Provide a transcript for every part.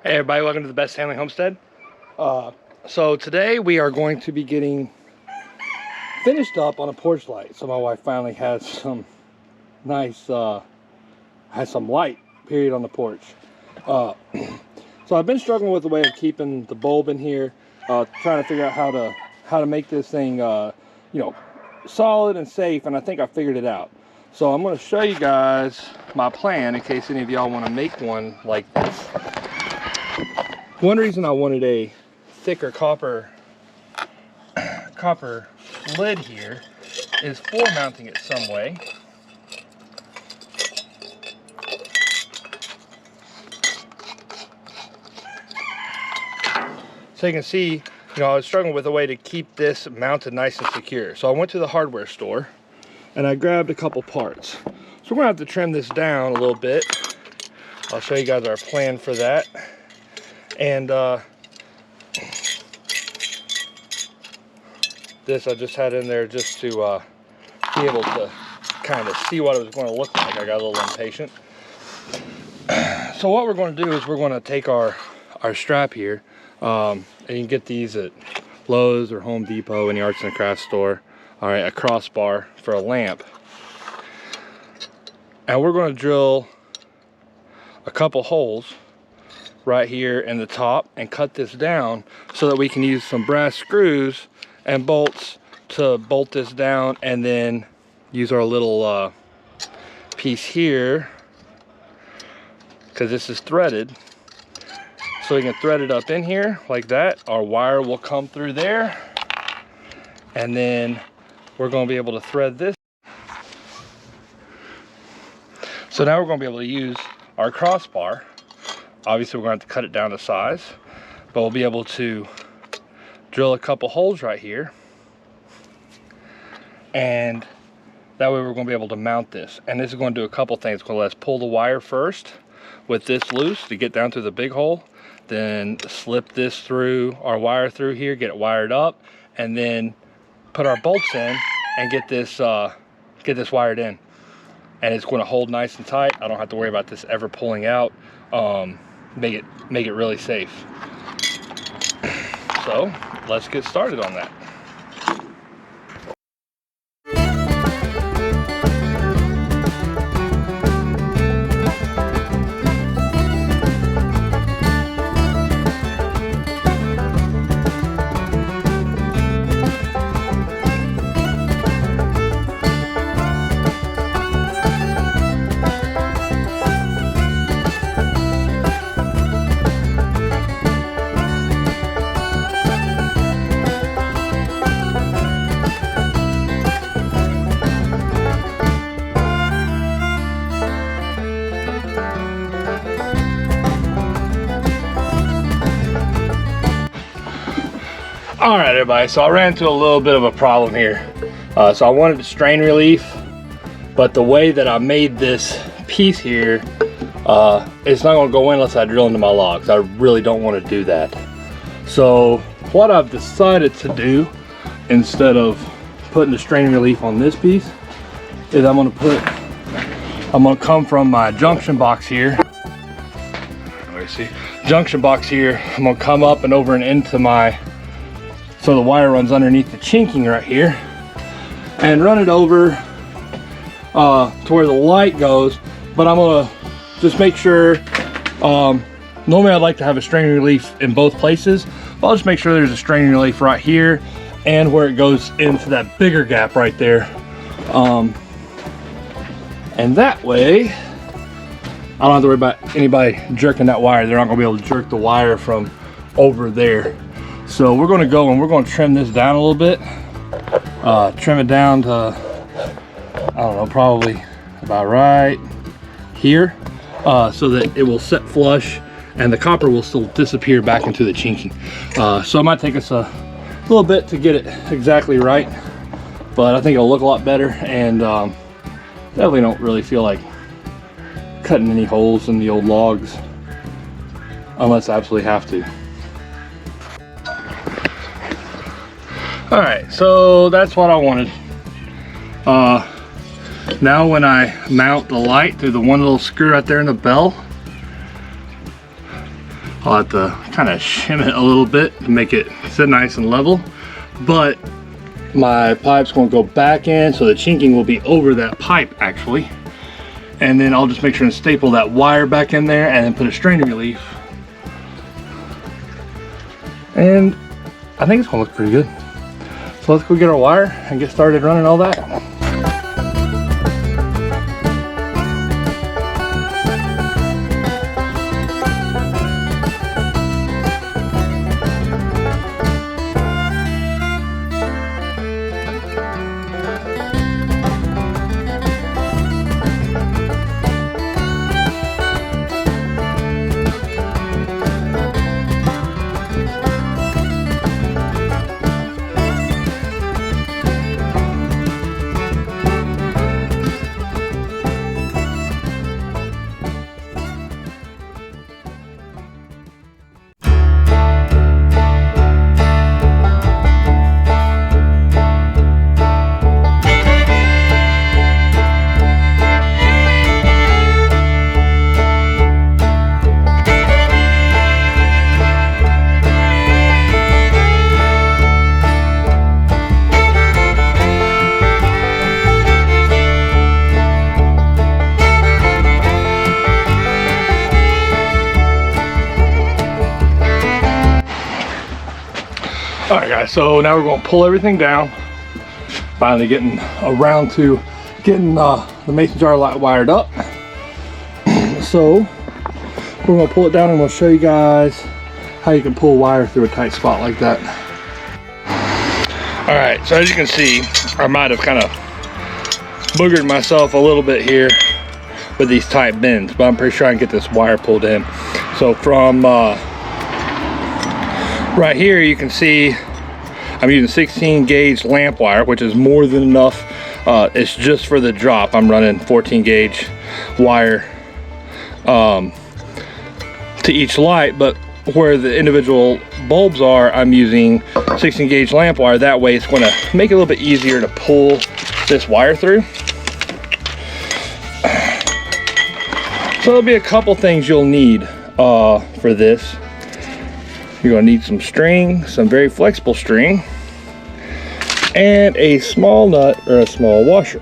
Hey everybody, welcome to the Best Family Homestead. So today we are going to be getting finished up on a porch light. So my wife finally has some nice, has some light, period, on the porch. So I've been struggling with the way of keeping the bulb in here, trying to figure out how to make this thing, solid and safe, and I think I figured it out. So I'm going to show you guys my plan in case any of y'all want to make one like this. One reason I wanted a thicker copper lid here is for mounting it some way. So you can see, I was struggling with a way to keep this mounted nice and secure. So I went to the hardware store and I grabbed a couple parts. So we're gonna have to trim this down a little bit. I'll show you guys our plan for that. And this I just had in there just to be able to kind of see what it was going to look like. I got a little impatient. So what we're going to do is we're going to take our strap here, and you can get these at Lowe's or Home Depot, any arts and crafts store. All right, a crossbar for a lamp. And we're going to drill a couple holes right here in the top and cut this down so that we can use some brass screws and bolts to bolt this down, and then use our little piece here, because this is threaded, so we can thread it up in here like that. Our wire will come through there, and then we're going to be able to thread this. So now we're going to be able to use our crossbar. Obviously we're going to have to cut it down to size, but we'll be able to drill a couple holes right here, and that way we're going to be able to mount this. And this is going to do a couple things. It's going to let us pull the wire first with this loose to get down through the big hole, then slip this through, our wire through here, get it wired up, and then put our bolts in and get this wired in. And it's going to hold nice and tight. I don't have to worry about this ever pulling out. Make it really safe. So let's get started on that. All right, everybody, so I ran into a little bit of a problem here. So I wanted to strain relief, but the way that I made this piece here, it's not gonna go in unless I drill into my logs. I really don't want to do that. So what I've decided to do, instead of putting the strain relief on this piece, is I'm gonna come from my junction box here. Junction box here, I'm gonna come up and over and into my, so the wire runs underneath the chinking right here, and run it over to where the light goes. But I'm gonna just make sure, normally I'd like to have a strain relief in both places, but I'll just make sure there's a strain relief right here and where it goes into that bigger gap right there. And that way I don't have to worry about anybody jerking that wire. They're not gonna be able to jerk the wire from over there. So we're going to go and we're going to trim this down a little bit. Trim it down to, I don't know, probably about right here, so that it will set flush and the copper will still disappear back into the chinking. So it might take us a little bit to get it exactly right, but I think it'll look a lot better, and definitely don't really feel like cutting any holes in the old logs unless I absolutely have to. All right, so that's what I wanted. Now when I mount the light through the one little screw right there in the bell, I'll have to kind of shim it a little bit to make it sit nice and level. But my pipe's going to go back in, so the chinking will be over that pipe actually. And then I'll just make sure and staple that wire back in there and then put a strain relief. And I think it's going to look pretty good. So let's go get our wire and get started running all that. Alright guys, so now we're going to pull everything down. Finally getting around to getting the mason jar light wired up. So we're going to pull it down and we'll show you guys how you can pull wire through a tight spot like that. Alright, so as you can see, I might have kind of boogered myself a little bit here with these tight bends, but I'm pretty sure I can get this wire pulled in. So from right here you can see I'm using 16 gauge lamp wire, which is more than enough. It's just for the drop. I'm running 14 gauge wire to each light, but where the individual bulbs are, I'm using 16 gauge lamp wire. That way it's going to make it a little bit easier to pull this wire through. So there'll be a couple things you'll need for this. You're going to need some string, some very flexible string, and a small nut or a small washer.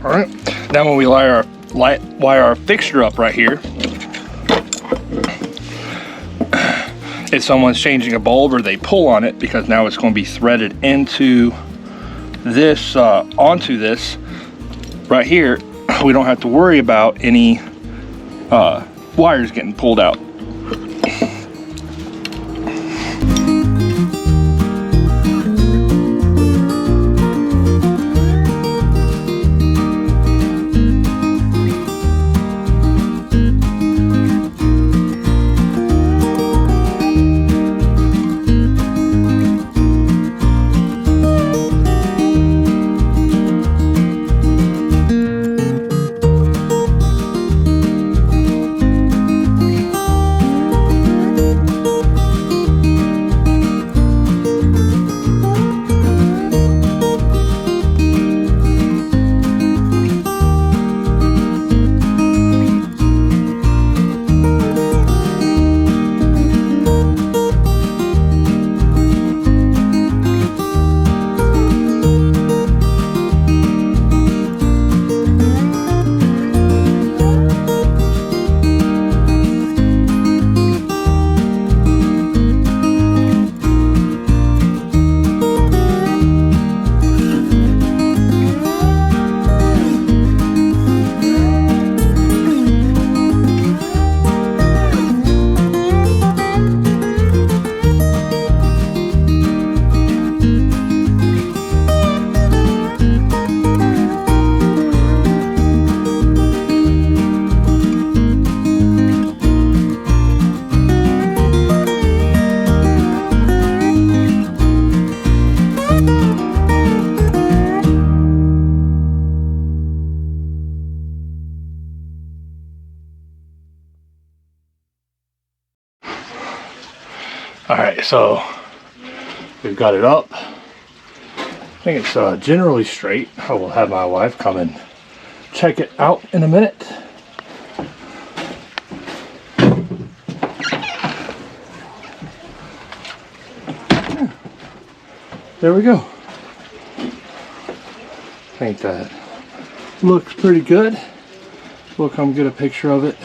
All right, now when we wire our fixture up right here, if someone's changing a bulb or they pull on it, because now it's going to be threaded into this, onto this right here, we don't have to worry about any wires getting pulled out. All right, so we've got it up. I think it's generally straight. I will have my wife come and check it out in a minute. There we go. I think that looks pretty good. We'll come get a picture of it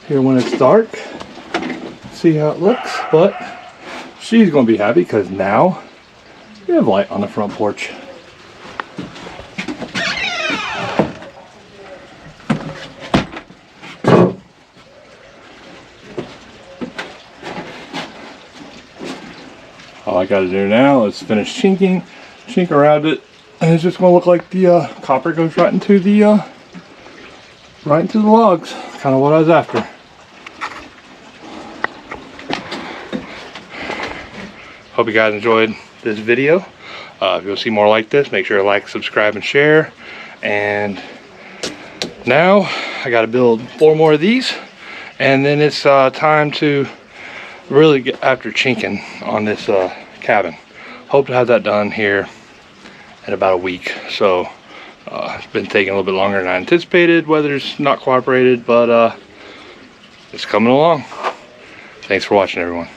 here when it's dark. See how it looks, but she's gonna be happy because now we have light on the front porch. All I gotta do now is finish chink around it, and it's just gonna look like the copper goes right into the logs. Kind of what I was after. Hope you guys enjoyed this video. If you want to see more like this, make sure to like, subscribe, and share. And now I got to build 4 more of these, and then it's time to really get after chinking on this cabin. Hope to have that done here in about a week. So it's been taking a little bit longer than I anticipated. Weather's not cooperated, but it's coming along. Thanks for watching, everyone.